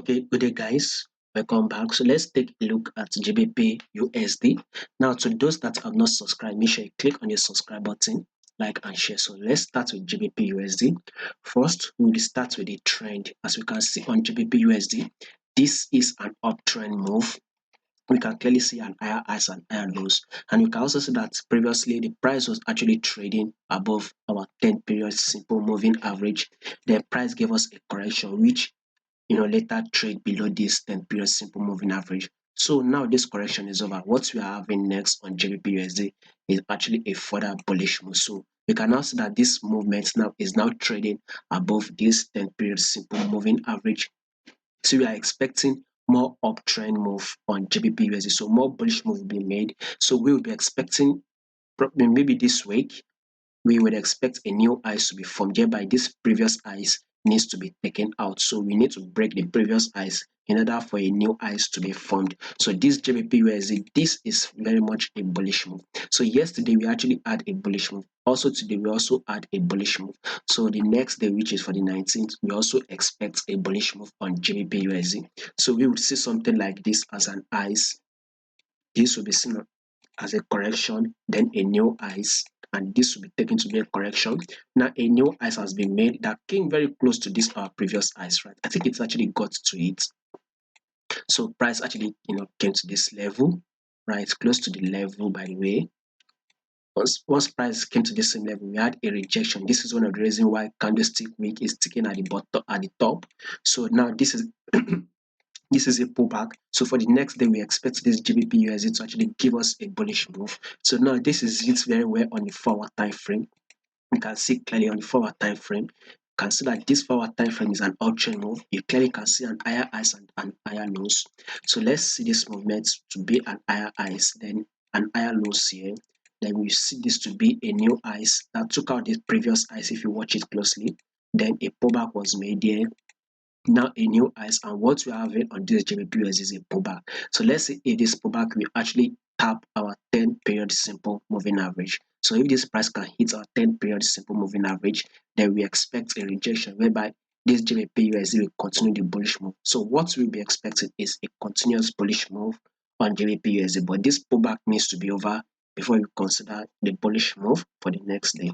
Okay, good day, guys. Welcome back. So let's take a look at GBP USD. Now, to those that have not subscribed, make sure you click on the subscribe button, like and share. So let's start with GBP USD. First, we will start with the trend. As we can see on GBP USD, this is an uptrend move. We can clearly see an higher highs and higher lows, and we can also see that previously the price was actually trading above our 10 period simple moving average. The price gave us a correction which later trade below this 10 period simple moving average. So now this correction is over. What we are having next on GBPUSD is actually a further bullish move. So we can now see that this movement now is now trading above this 10 period simple moving average. So we are expecting more uptrend move on GBPUSD. So more bullish move will be made. So we will be expecting probably maybe this week we would expect a new ice to be formed, thereby this previous ice needs to be taken out. So we need to break the previous ice in order for a new ice to be formed. So this GBPUSD, this is very much a bullish move. So yesterday we actually had a bullish move. Also today we also had a bullish move. So the next day, which is for the 19th, we also expect a bullish move on GBPUSD. So we would see something like this as an ice. This will be seen as a correction, then a new ice, and this will be taken to be a correction. Now a new ice has been made that came very close to this our previous ice, right? I think it's actually got to it. So price actually came to this level, right? Close to the level, by the way. Once price came to this same level, we had a rejection. This is one of the reasons why candlestick wick is sticking at the bottom, at the top. So now this is this is a pullback. So for the next day, we expect this GBPUSD to actually give us a bullish move. So now this is it very well on the forward time frame. You can see clearly on the forward time frame. You can see that this forward time frame is an uptrend move. You clearly can see an higher highs and an higher lows. So let's see this movement to be an higher highs, then an higher lows here. Then we see this to be a new highs that took out the previous highs if you watch it closely. Then a pullback was made there. Now a new highs, and what we are having on this GBPUS is a pullback. So let's see if this pullback will actually tap our 10 period simple moving average. So if this price can hit our 10 period simple moving average, then we expect a rejection whereby this GBPUSD will continue the bullish move. So what we'll be expecting is a continuous bullish move on GBPUSD, but this pullback needs to be over before we consider the bullish move for the next day.